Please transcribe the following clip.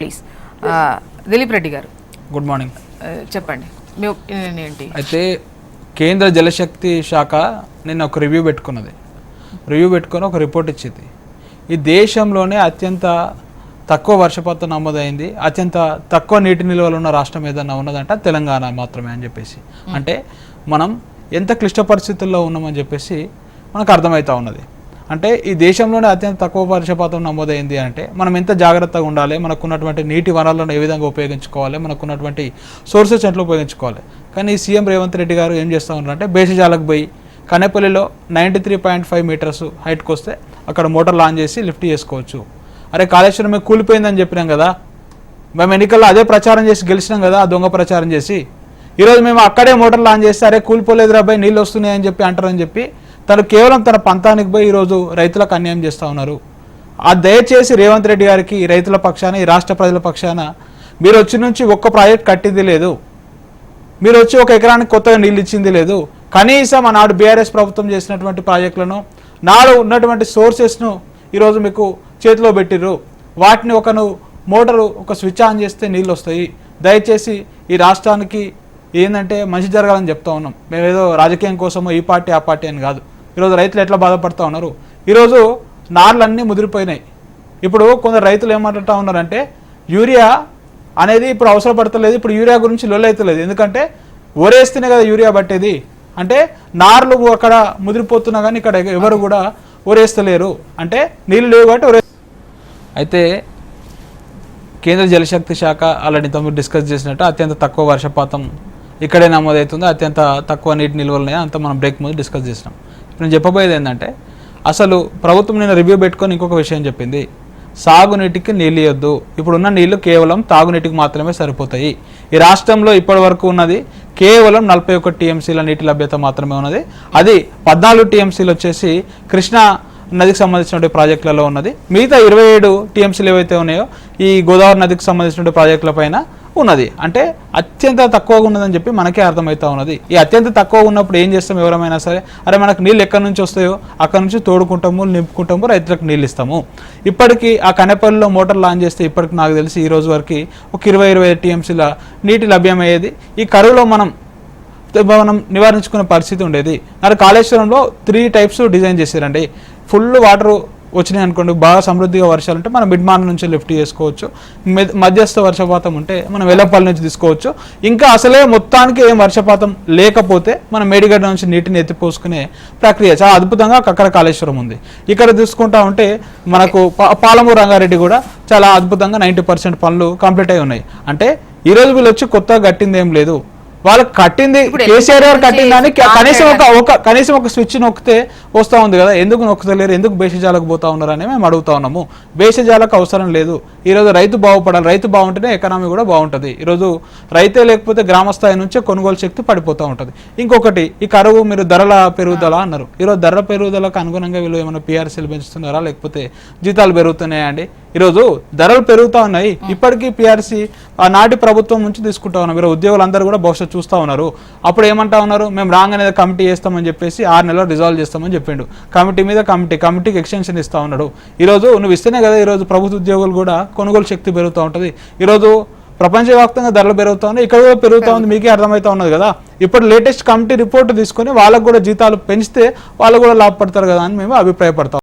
Please Dilip Reddy గారు good morning చెప్పండి మీ opinion ఏంటి? అయితే కేంద్ర జలశక్తి శాఖ నిన్న ఒక రివ్యూ పెట్టుకొని ఒక రిపోర్ట్ ఇచ్చింది. ఈ దేశంలోనే అత్యంత తక్కువ వర్షపాతం నమోదైంది, అత్యంత తక్కువ నీటి నిల్వలు ఉన్న రాష్ట్రం ఏదన్నా ఉన్నదంటే తెలంగాణ మాత్రమే అని చెప్పేసి. అంటే మనం ఎంత క్లిష్ట పరిస్థితుల్లో ఉన్నామని చెప్పేసి మనకు అర్థమవుతూ ఉన్నది. అంటే ఈ దేశంలోనే అత్యంత తక్కువ వర్షపాతం నమోదైంది అంటే మనం ఎంత జాగ్రత్తగా ఉండాలి, మనకున్నటువంటి నీటి వనరులను ఏ విధంగా ఉపయోగించుకోవాలి, మనకున్నటువంటి సోర్సెస్ ఎట్లా ఉపయోగించుకోవాలి. కానీ సీఎం రేవంత్ రెడ్డి గారు ఏం చేస్తూ ఉన్నారంటే బేసిజాలకు పోయి కనేపల్లిలో 93.5 మీటర్స్ హైట్కి వస్తే అక్కడ మోటార్ లాంచ్ చేసి లిఫ్ట్ చేసుకోవచ్చు. అరే కాళేశ్వరం మేము కూలిపోయిందని చెప్పినాం కదా, మేము ఎన్నికల్లో అదే ప్రచారం చేసి గెలిచినాం కదా, దొంగ ప్రచారం చేసి. ఈరోజు మేము అక్కడే మోటార్ లాంచ్ చేస్తే అరే కూలిపోలేదు రాబాయ్ నీళ్ళు వస్తున్నాయని చెప్పి అంటారని చెప్పి తను కేవలం తన పంతానికి పోయి ఈరోజు రైతులకు అన్యాయం చేస్తూ ఉన్నారు. ఆ దయచేసి రేవంత్ రెడ్డి గారికి రైతుల పక్షాన, ఈ రాష్ట్ర ప్రజల పక్షాన మీరు వచ్చి నుంచి ఒక్క ప్రాజెక్ట్ కట్టింది లేదు, మీరు వచ్చి ఒక ఎకరానికి కొత్తగా నీళ్ళు ఇచ్చింది లేదు. కనీసం ఆనాడు బీఆర్ఎస్ ప్రభుత్వం చేసినటువంటి ప్రాజెక్టులను, నాడు ఉన్నటువంటి సోర్సెస్ను ఈరోజు మీకు చేతిలో పెట్టిర్రు. వాటిని మోటారు ఒక స్విచ్ ఆన్ చేస్తే నీళ్ళు వస్తాయి. దయచేసి ఈ రాష్ట్రానికి ఏంటంటే మంచి జరగాలని చెప్తా ఉన్నాం. మేమేదో రాజకీయం కోసమో ఈ పార్టీ ఆ పార్టీ అని కాదు. ఈరోజు రైతులు ఎట్లా బాధపడుతూ ఉన్నారు, ఈరోజు నార్లన్నీ ముదిరిపోయినాయి. ఇప్పుడు కొందరు రైతులు ఏమంటా ఉన్నారంటే యూరియా అనేది ఇప్పుడు అవసరపడతలేదు, ఇప్పుడు యూరియా గురించి లొల్లైతలేదు, ఎందుకంటే ఒరేస్తేనే కదా యూరియా పట్టేది. అంటే నార్లు అక్కడ ముదిరిపోతున్నా కానీ ఇక్కడ ఎవరు కూడా ఒరేస్తలేరు, అంటే నీళ్ళు లేవు కాబట్టి అయితే కేంద్ర జలశక్తి శాఖ ఆల్రెడీ తమరు డిస్కస్ చేసినట్టు అత్యంత తక్కువ వర్షపాతం ఇక్కడే నమోదవుతుంది, అత్యంత తక్కువ నీటి నిల్వలు అంతా మనం బ్రేక్ ముందు డిస్కస్ చేసినాం. నేను చెప్పబోయేది ఏంటంటే అసలు ప్రభుత్వం నిన్న రివ్యూ పెట్టుకొని ఇంకొక విషయం చెప్పింది, సాగునీటికి నీళ్ళు ఇవ్వద్దు, ఇప్పుడున్న నీళ్లు కేవలం తాగునీటికి మాత్రమే సరిపోతాయి. ఈ రాష్ట్రంలో ఇప్పటి వరకు ఉన్నది కేవలం 41 టీఎంసీల నీటి లభ్యత మాత్రమే ఉన్నది. అది 14 టీఎంసీలు వచ్చేసి కృష్ణా నదికి సంబంధించిన ప్రాజెక్టులలో ఉన్నది. మిగతా 27 టీఎంసీలు ఏవైతే ఉన్నాయో ఈ గోదావరి నదికి సంబంధించిన ప్రాజెక్టుల పైన ఉన్నది. అంటే అత్యంత తక్కువగా ఉన్నదని చెప్పి మనకే అర్థమవుతా ఉన్నది. ఈ అత్యంత తక్కువ ఉన్నప్పుడు ఏం చేస్తాం, ఎవరైనా సరే అరే మనకు నీళ్ళు ఎక్కడి నుంచి వస్తాయో అక్కడ నుంచి తోడుకుంటాము, నింపుకుంటాము, రైతులకు నీళ్ళు ఇస్తాము. ఇప్పటికీ ఆ కనేపల్లిలో మోటార్ లాంచ్ చేస్తే ఇప్పటికి నాకు తెలిసి ఈ రోజు వరకు ఒక 20-25 టీఎంసీల నీటి లభ్యమయ్యేది. ఈ కరువులో మనం నివారించుకునే పరిస్థితి ఉండేది. మరి కాళేశ్వరంలో 3 టైప్స్ డిజైన్ చేశారండి. ఫుల్ వాటర్ వచ్చినాయి అనుకోండి, బాగా సమృద్ధిగా వర్షాలు ఉంటే మనం మిడ్మాన్ నుంచి లిఫ్ట్ చేసుకోవచ్చు, మధ్యస్థ వర్షపాతం ఉంటే మనం వెల్లపల్లి నుంచి తీసుకోవచ్చు. ఇంకా అసలే మొత్తానికి ఏం వర్షపాతం లేకపోతే మనం మేడిగడ్డ నుంచి నీటిని ఎత్తిపోసుకునే ప్రక్రియ చాలా అద్భుతంగా అక్కడ కాళేశ్వరం ఉంది. ఇక్కడ తీసుకుంటా ఉంటే మనకు పాలమూరు రంగారెడ్డి కూడా చాలా అద్భుతంగా 90% పనులు కంప్లీట్ అయి ఉన్నాయి. అంటే ఈరోజు వీళ్ళు వచ్చి కొత్తగా కట్టింది ఏం లేదు, వాళ్ళు కట్టింది కేసీఆర్ గారు కట్టిందని కనీసం ఒక స్విచ్ నొక్కితే వస్తూ ఉంది కదా, ఎందుకు నొక్కుతలేరు, ఎందుకు బేషజాలకు పోతా ఉన్నారు అని మేము అడుగుతా ఉన్నాము. బేషజాలకు అవసరం లేదు. ఈరోజు రైతు బాగుపడాలి, రైతు బాగుంటేనే ఎకనామీ కూడా బాగుంటుంది. ఈరోజు రైతే లేకపోతే గ్రామ స్థాయి నుంచే కొనుగోలు శక్తి పడిపోతూ ఉంటుంది. ఇంకొకటి ఈ కరువు, మీరు ధరల పెరుగుదల అన్నారు. ఈరోజు ధరల పెరుగుదలకు అనుగుణంగా వీళ్ళు ఏమైనా పీఆర్సీలు పెంచుతున్నారా లేకపోతే జీతాలు పెరుగుతున్నాయా అండి? ఈరోజు ధరలు పెరుగుతూ ఉన్నాయి. ఇప్పటికీ పీఆర్సీ ఆ నాటి ప్రభుత్వం నుంచి తీసుకుంటా ఉన్నాం. మీరు ఉద్యోగులందరూ కూడా భవిష్యత్తు చూస్తూ ఉన్నారు. అప్పుడు ఏమంటా ఉన్నారు, మేము రాంగ్ అనేది కమిటీ చేస్తామని చెప్పేసి 6 నెలలు రిజాల్వ్ చేస్తామని చెప్పిండు. కమిటీ మీద కమిటీకి ఎక్స్టెన్షన్ ఇస్తూ ఉన్నాడు. ఈరోజు నువ్వు ఇస్తేనే కదా ఈరోజు ప్రభుత్వ ఉద్యోగులు కూడా కొనుగోలు శక్తి పెరుగుతూ ఉంటుంది. ఈరోజు ప్రపంచవ్యాప్తంగా ధరలు పెరుగుతూ ఉన్నాయి, ఇక్కడ కూడా పెరుగుతూ ఉంది, మీకే అర్థమవుతా ఉన్నది కదా. ఇప్పుడు లేటెస్ట్ కమిటీ రిపోర్ట్ తీసుకొని వాళ్ళకు కూడా జీతాలు పెంచితే వాళ్ళు కూడా లాభపడతారు కదా అని మేము అభిప్రాయపడతాం.